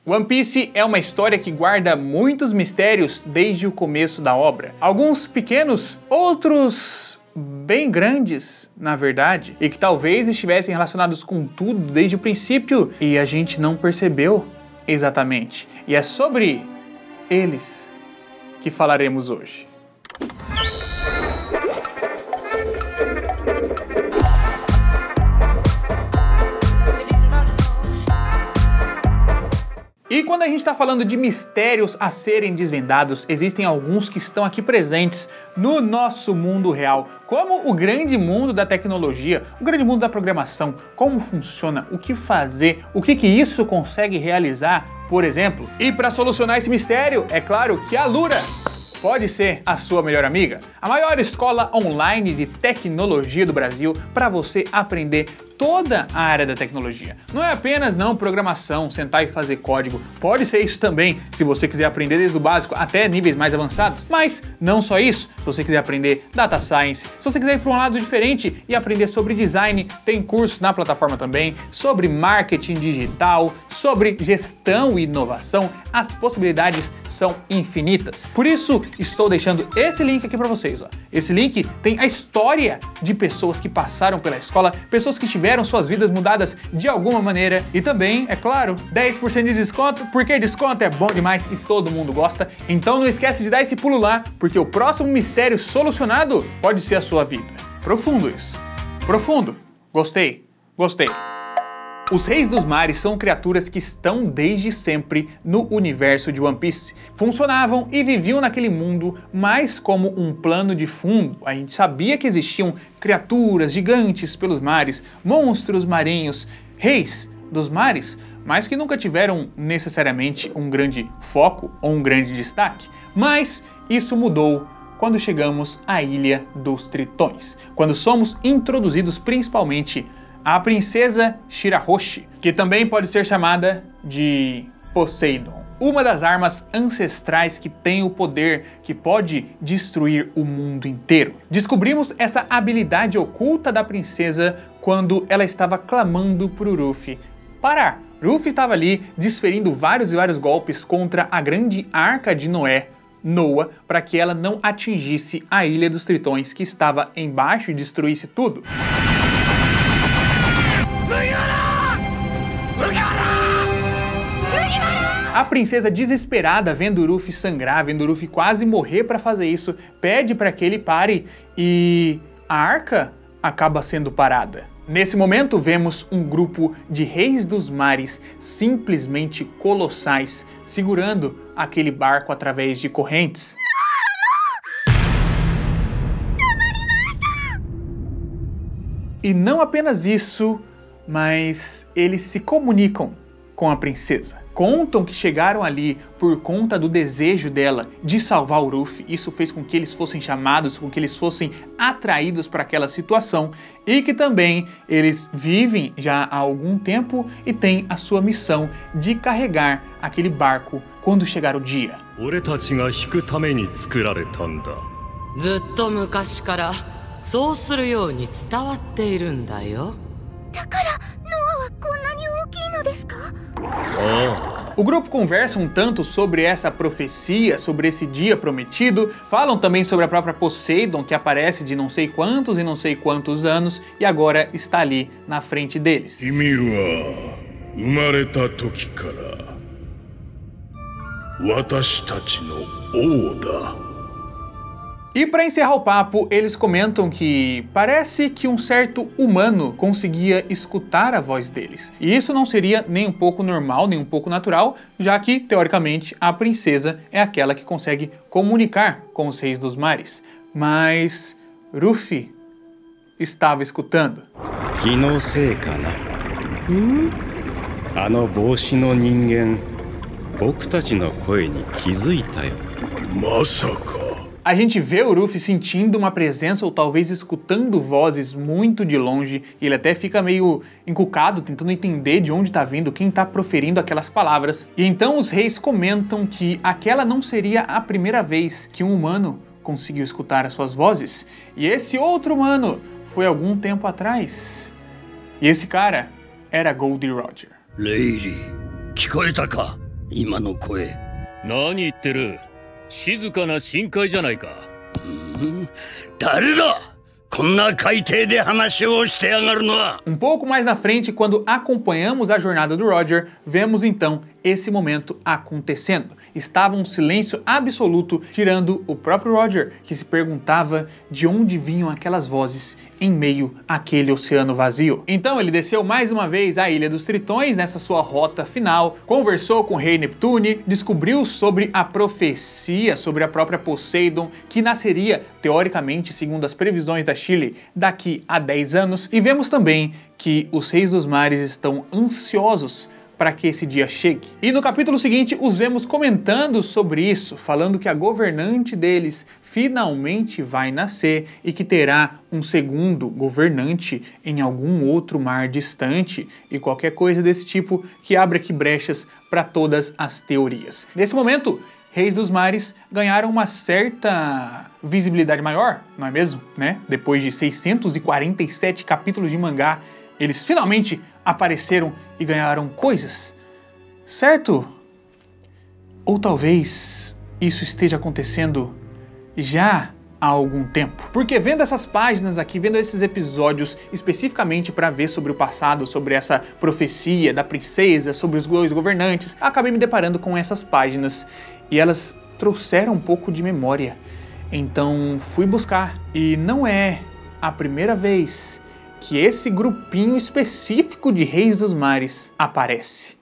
One Piece é uma história que guarda muitos mistérios desde o começo da obra. Alguns pequenos, outros bem grandes, na verdade, e que talvez estivessem relacionados com tudo desde o princípio e a gente não percebeu exatamente. E é sobre eles que falaremos hoje. E quando a gente está falando de mistérios a serem desvendados, existem alguns que estão aqui presentes no nosso mundo real, como o grande mundo da tecnologia, o grande mundo da programação, como funciona, o que fazer, o que isso consegue realizar, por exemplo. E para solucionar esse mistério, é claro que a Alura pode ser a sua melhor amiga, a maior escola online de tecnologia do Brasil para você aprender toda a área da tecnologia. Não é apenas programação, sentar e fazer código. Pode ser isso também, se você quiser aprender desde o básico até níveis mais avançados. Mas não só isso, se você quiser aprender Data Science, se você quiser ir para um lado diferente e aprender sobre design, tem cursos na plataforma também, sobre marketing digital, sobre gestão e inovação, as possibilidades são infinitas. Por isso, estou deixando esse link aqui para vocês. Esse link tem a história de pessoas que passaram pela escola, pessoas que tiveram suas vidas mudadas de alguma maneira e também, é claro, 10% de desconto, porque desconto é bom demais e todo mundo gosta. Então não esquece de dar esse pulo lá, porque o próximo mistério solucionado pode ser a sua vida. Profundo isso. Profundo. Gostei. Gostei. Os Reis dos Mares são criaturas que estão desde sempre no universo de One Piece. Funcionavam e viviam naquele mundo mais como um plano de fundo. A gente sabia que existiam criaturas gigantes pelos mares, monstros marinhos, reis dos mares, mas que nunca tiveram necessariamente um grande foco ou um grande destaque. Mas isso mudou quando chegamos à Ilha dos Tritões, quando somos introduzidos principalmente a princesa Shirahoshi, que também pode ser chamada de Poseidon, uma das armas ancestrais que tem o poder que pode destruir o mundo inteiro. Descobrimos essa habilidade oculta da princesa quando ela estava clamando para o Ruffy parar. Ruffy estava ali desferindo vários e vários golpes contra a grande arca de Noé, Noah, para que ela não atingisse a Ilha dos Tritões, que estava embaixo e destruísse tudo. A princesa, desesperada, vendo o Ruffy sangrar, vendo o Ruffy quase morrer para fazer isso, pede para que ele pare e a arca acaba sendo parada. Nesse momento, vemos um grupo de reis dos mares simplesmente colossais, segurando aquele barco através de correntes. E não apenas isso, mas eles se comunicam com a princesa. Contam que chegaram ali por conta do desejo dela de salvar o Ruffy. Isso fez com que eles fossem chamados, com que eles fossem atraídos para aquela situação e que também eles vivem já há algum tempo e têm a sua missão de carregar aquele barco quando chegar o dia. O grupo conversa um tanto sobre essa profecia, sobre esse dia prometido, falam também sobre a própria Poseidon, que aparece de não sei quantos e não sei quantos anos e agora está ali na frente deles. E para encerrar o papo, eles comentam que parece que um certo humano conseguia escutar a voz deles. E isso não seria nem um pouco normal, nem um pouco natural, já que, teoricamente, a princesa é aquela que consegue comunicar com os reis dos mares. Mas Ruffy estava escutando. A gente vê o Ruffy sentindo uma presença ou talvez escutando vozes muito de longe e ele até fica meio encucado, tentando entender de onde está vindo, quem está proferindo aquelas palavras. E então os reis comentam que aquela não seria a primeira vez que um humano conseguiu escutar as suas vozes. E esse outro humano foi algum tempo atrás. E esse cara era Goldie Roger. Lady, 聞こえたか?今の声。何言ってる。静かな深海じゃないか。誰だこんな海底で話をしてやがるのは。Pouco mais na frente, quando acompanhamos a jornada do Roger, vemos então esse momento acontecendo. Estava um silêncio absoluto, tirando o próprio Roger, que se perguntava de onde vinham aquelas vozes em meio àquele oceano vazio. Então ele desceu mais uma vez à Ilha dos Tritões nessa sua rota final, conversou com o rei Neptune, descobriu sobre a profecia sobre a própria Poseidon, que nasceria, teoricamente, segundo as previsões da Chile, daqui a 10 anos, e vemos também que os reis dos mares estão ansiosos para que esse dia chegue. E no capítulo seguinte os vemos comentando sobre isso, falando que a governante deles finalmente vai nascer e que terá um segundo governante em algum outro mar distante e qualquer coisa desse tipo que abre aqui brechas para todas as teorias. Nesse momento, Reis dos Mares ganharam uma certa visibilidade maior, não é mesmo? Depois de 647 capítulos de mangá, eles finalmente apareceram e ganharam coisas, certo? Ou talvez isso esteja acontecendo já há algum tempo. Porque vendo essas páginas aqui, vendo esses episódios especificamente para ver sobre o passado, sobre essa profecia da princesa, sobre os dois governantes, acabei me deparando com essas páginas e elas trouxeram um pouco de memória. Então fui buscar e não é a primeira vez que esse grupinho específico de Reis dos Mares aparece.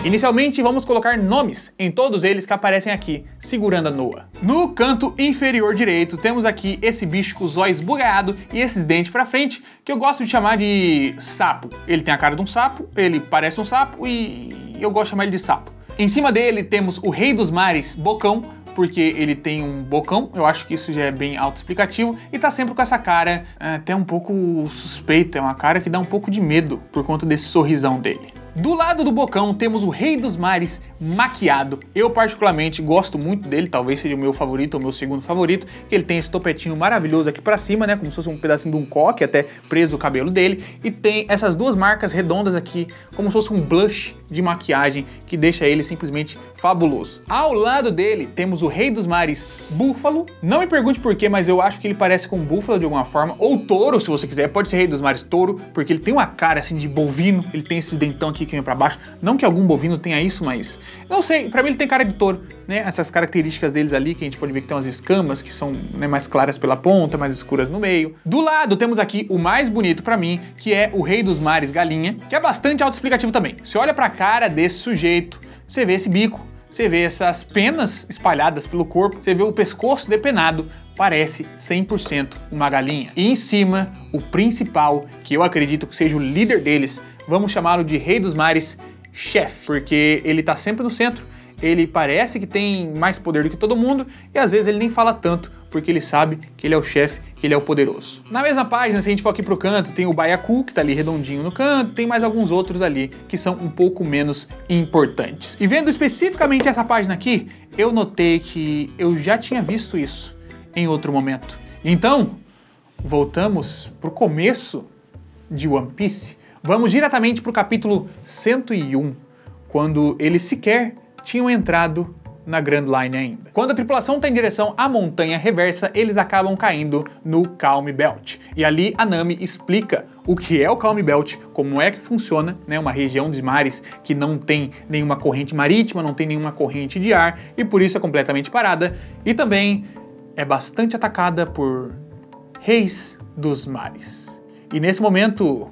Inicialmente, vamos colocar nomes em todos eles que aparecem aqui, segurando a Noa. No canto inferior direito, temos aqui esse bicho com os olhos bugalhados e esses dentes pra frente, que eu gosto de chamar de sapo. Ele tem a cara de um sapo, ele parece um sapo e eu gosto de chamar ele de sapo. Em cima dele temos o Rei dos Mares, Bocão, porque ele tem um bocão, eu acho que isso já é bem autoexplicativo, e tá sempre com essa cara até um pouco suspeita, é uma cara que dá um pouco de medo por conta desse sorrisão dele. Do lado do bocão temos o Rei dos Mares maquiado. Eu particularmente gosto muito dele, talvez seja o meu favorito ou o meu segundo favorito, que ele tem esse topetinho maravilhoso aqui pra cima, como se fosse um pedacinho de um coque, até preso o cabelo dele, e tem essas duas marcas redondas aqui, como se fosse um blush de maquiagem, que deixa ele simplesmente fabuloso. Ao lado dele temos o Rei dos Mares Búfalo. Não me pergunte por quê, mas eu acho que ele parece com um búfalo de alguma forma, ou touro, se você quiser, pode ser Rei dos Mares Touro, porque ele tem uma cara assim de bovino, ele tem esses dentão aqui que vem pra baixo, não que algum bovino tenha isso, mas não sei, pra mim ele tem cara de touro, essas características deles ali, que a gente pode ver que tem umas escamas que são mais claras pela ponta, mais escuras no meio. Do lado temos aqui o mais bonito pra mim, que é o Rei dos Mares Galinha, que é bastante autoexplicativo também. Você olha pra cara desse sujeito, você vê esse bico, você vê essas penas espalhadas pelo corpo, você vê o pescoço depenado, parece 100% uma galinha. E em cima, o principal, que eu acredito que seja o líder deles, vamos chamá-lo de Rei dos Mares Chefe, porque ele tá sempre no centro, ele parece que tem mais poder do que todo mundo, e às vezes ele nem fala tanto, porque ele sabe que ele é o chefe, que ele é o poderoso. Na mesma página, se a gente for aqui pro canto, tem o Baiacu, que tá ali redondinho no canto, tem mais alguns outros ali, que são um pouco menos importantes. E vendo especificamente essa página aqui, eu notei que eu já tinha visto isso em outro momento. Então, voltamos pro começo de One Piece. Vamos diretamente pro capítulo 101, quando eles sequer tinham entrado na Grand Line ainda. Quando a tripulação está em direção à montanha reversa, eles acabam caindo no Calm Belt. E ali a Nami explica o que é o Calm Belt, como é que funciona, uma região de mares que não tem nenhuma corrente marítima, não tem nenhuma corrente de ar, e por isso é completamente parada, e também é bastante atacada por reis dos mares. E nesse momento,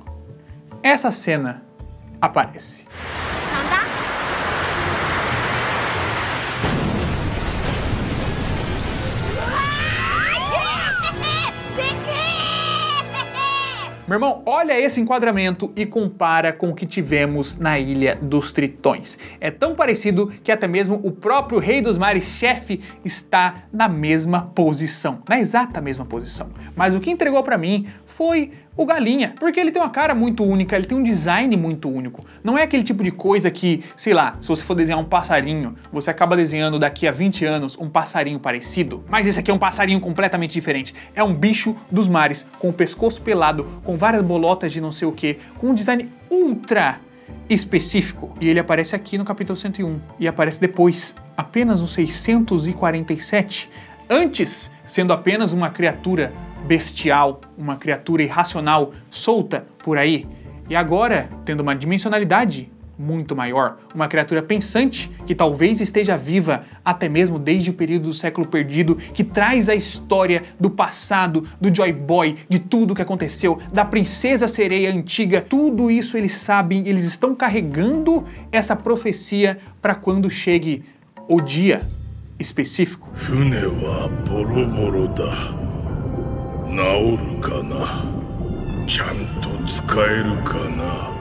essa cena aparece. Meu irmão, olha esse enquadramento e compara com o que tivemos na Ilha dos Tritões. É tão parecido que até mesmo o próprio Rei dos Mares Chefe está na mesma posição, na exata mesma posição. Mas o que entregou pra mim foi o Galinha, porque ele tem uma cara muito única, ele tem um design muito único. Não é aquele tipo de coisa que, sei lá, se você for desenhar um passarinho, você acaba desenhando daqui a 20 anos um passarinho parecido, mas esse aqui é um passarinho completamente diferente. É um bicho dos mares, com o pescoço pelado, com várias bolotas de não sei o que, com um design ultra específico. E ele aparece aqui no capítulo 101 e aparece depois, apenas no 647, antes sendo apenas uma criatura bestial, uma criatura irracional solta por aí, e agora tendo uma dimensionalidade muito maior, uma criatura pensante que talvez esteja viva até mesmo desde o período do século perdido, que traz a história do passado, do Joy Boy, de tudo que aconteceu, da princesa sereia antiga. Tudo isso eles sabem, eles estão carregando essa profecia para quando chegue o dia específico.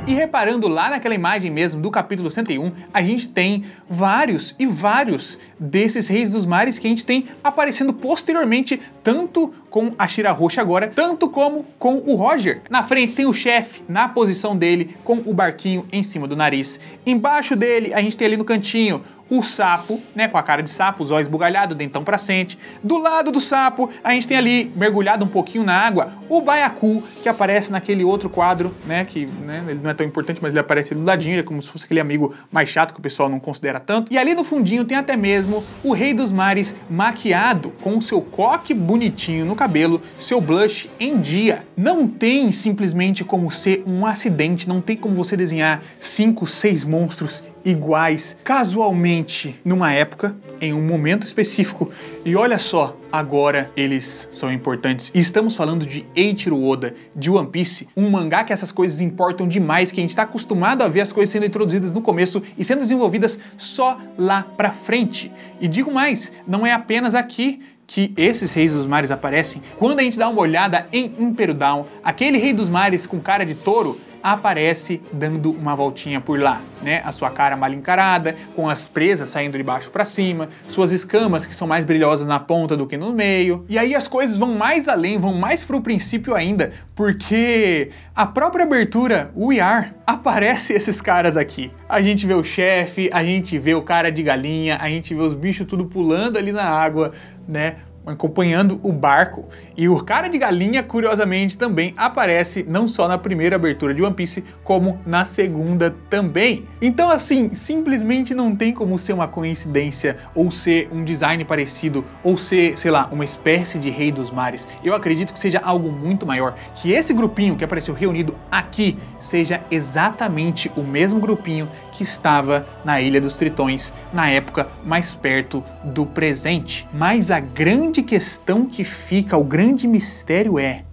E reparando lá naquela imagem mesmo do capítulo 101, a gente tem vários e vários desses reis dos mares que a gente tem aparecendo posteriormente, tanto com a Shira Roxa agora, tanto como com o Roger. Na frente tem o chefe, na posição dele, com o barquinho em cima do nariz. Embaixo dele, a gente tem ali no cantinho o sapo, né, com a cara de sapo, os olhos bugalhados, dentão pra frente. Do lado do sapo, a gente tem ali, mergulhado um pouquinho na água, o Baiacu, que aparece naquele outro quadro, né, que né, ele não é tão importante, mas ele aparece do ladinho, ele é como se fosse aquele amigo mais chato que o pessoal não considera tanto. E ali no fundinho tem até mesmo o Rei dos Mares maquiado, com o seu coque bonitinho no cabelo, seu blush em dia. Não tem simplesmente como ser um acidente, não tem como você desenhar 5, 6 monstros iguais, casualmente, numa época, em um momento específico. E olha só, agora eles são importantes. E estamos falando de Eiichiro Oda, de One Piece, um mangá que essas coisas importam demais, que a gente está acostumado a ver as coisas sendo introduzidas no começo e sendo desenvolvidas só lá pra frente. E digo mais, não é apenas aqui que esses reis dos mares aparecem. Quando a gente dá uma olhada em Impero Down, aquele rei dos mares com cara de touro aparece dando uma voltinha por lá, né? A sua cara mal encarada, com as presas saindo de baixo para cima, suas escamas que são mais brilhosas na ponta do que no meio. E aí as coisas vão mais além, vão mais pro princípio ainda, porque a própria abertura, o We Are, aparece esses caras aqui. A gente vê o chefe, a gente vê o cara de galinha, a gente vê os bichos tudo pulando ali na água, né? Acompanhando o barco. E o cara de galinha, curiosamente, também aparece não só na primeira abertura de One Piece, como na segunda também. Então, assim, simplesmente não tem como ser uma coincidência, ou ser um design parecido, ou ser, sei lá, uma espécie de rei dos mares. Eu acredito que seja algo muito maior, que esse grupinho que apareceu reunido aqui seja exatamente o mesmo grupinho que estava na Ilha dos Tritões, na época mais perto do presente. Mas a grande questão que fica, o grande mistério é: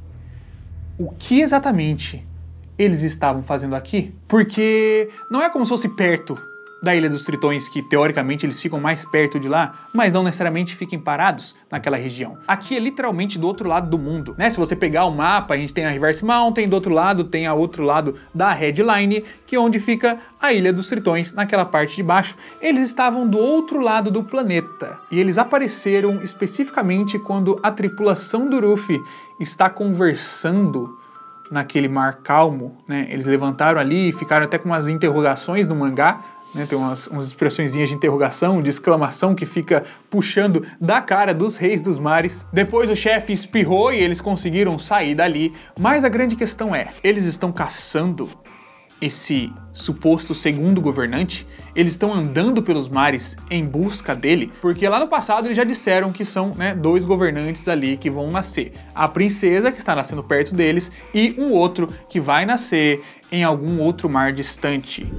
o que exatamente eles estavam fazendo aqui? Porque não é como se fosse perto da Ilha dos Tritões, que teoricamente eles ficam mais perto de lá, mas não necessariamente fiquem parados naquela região. Aqui é literalmente do outro lado do mundo, né? Se você pegar o mapa, a gente tem a Reverse Mountain, do outro lado tem a outro lado da Headline, que é onde fica a Ilha dos Tritões, naquela parte de baixo. Eles estavam do outro lado do planeta, e eles apareceram especificamente quando a tripulação do Luffy está conversando naquele mar calmo, né? Eles levantaram ali e ficaram até com umas interrogações no mangá, né? Tem umas expressõezinhas de interrogação, de exclamação que fica puxando da cara dos reis dos mares. Depois o chefe espirrou e eles conseguiram sair dali. Mas a grande questão é, eles estão caçando esse suposto segundo governante? Eles estão andando pelos mares em busca dele? Porque lá no passado eles já disseram que são, né, 2 governantes ali que vão nascer. A princesa, que está nascendo perto deles, e um outro que vai nascer em algum outro mar distante.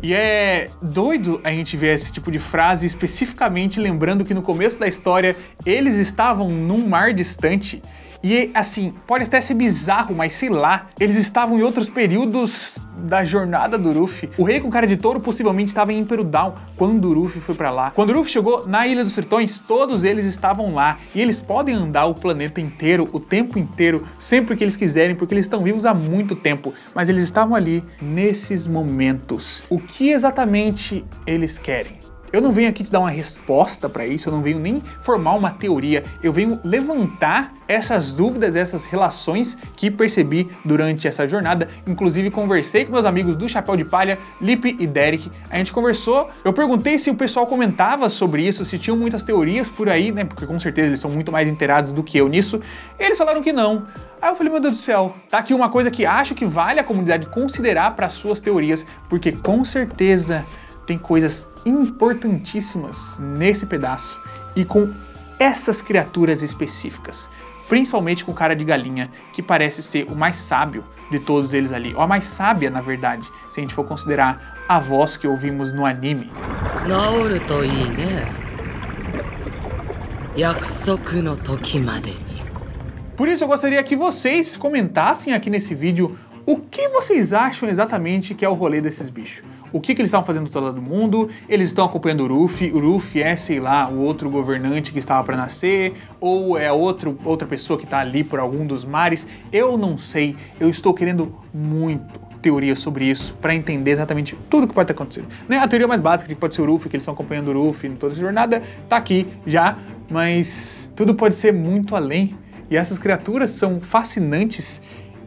E é doido a gente ver esse tipo de frase, especificamente lembrando que no começo da história eles estavam num mar distante. E assim, pode até ser bizarro, mas sei lá, eles estavam em outros períodos da jornada do Luffy. O rei com cara de touro possivelmente estava em Impero Down quando o Luffy foi pra lá. Quando o Luffy chegou na Ilha dos Tritões, todos eles estavam lá. E eles podem andar o planeta inteiro, o tempo inteiro, sempre que eles quiserem, porque eles estão vivos há muito tempo. Mas eles estavam ali nesses momentos. O que exatamente eles querem? Eu não venho aqui te dar uma resposta para isso, eu não venho nem formar uma teoria, eu venho levantar essas dúvidas, essas relações que percebi durante essa jornada. Inclusive conversei com meus amigos do Chapéu de Palha, Lipe e Derek, a gente conversou, eu perguntei se o pessoal comentava sobre isso, se tinham muitas teorias por aí, né, porque com certeza eles são muito mais inteirados do que eu nisso, e eles falaram que não. Aí eu falei, meu Deus do céu, tá aqui uma coisa que acho que vale a comunidade considerar para suas teorias, porque com certeza tem coisas importantíssimas nesse pedaço e com essas criaturas específicas, principalmente com o cara de galinha, que parece ser o mais sábio de todos eles ali, ou a mais sábia, na verdade, se a gente for considerar a voz que ouvimos no anime. Por isso eu gostaria que vocês comentassem aqui nesse vídeo o que vocês acham exatamente que é o rolê desses bichos. O que eles estavam fazendo do outro lado do mundo? Eles estão acompanhando o Ruffy é, sei lá, o outro governante que estava para nascer, ou é outra pessoa que está ali por algum dos mares? Eu não sei, eu estou querendo muito teoria sobre isso para entender exatamente tudo que pode estar acontecendo. Né? A teoria mais básica de que pode ser o Ruffy, que eles estão acompanhando o Ruffy em toda essa jornada, tá aqui já, mas tudo pode ser muito além. E essas criaturas são fascinantes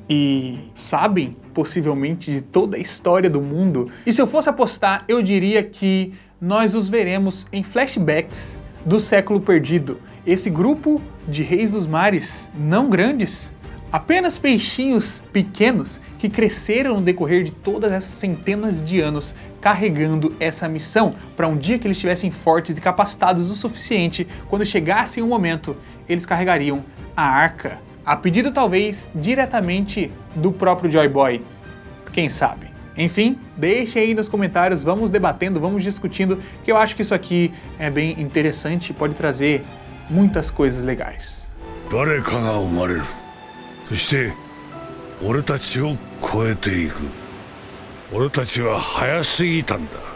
e sabem, possivelmente, de toda a história do mundo. E se eu fosse apostar, eu diria que nós os veremos em flashbacks do século perdido. Esse grupo de reis dos mares, não grandes, apenas peixinhos pequenos que cresceram no decorrer de todas essas centenas de anos carregando essa missão, para um dia que eles estivessem fortes e capacitados o suficiente, quando chegasse um momento, eles carregariam a arca. A pedido talvez diretamente do próprio Joy Boy, quem sabe? Enfim, deixe aí nos comentários, vamos debatendo, vamos discutindo, que eu acho que isso aqui é bem interessante e pode trazer muitas coisas legais. 誰かが生まれる。そして俺たちを超えていく。俺たちは早すぎたんだ。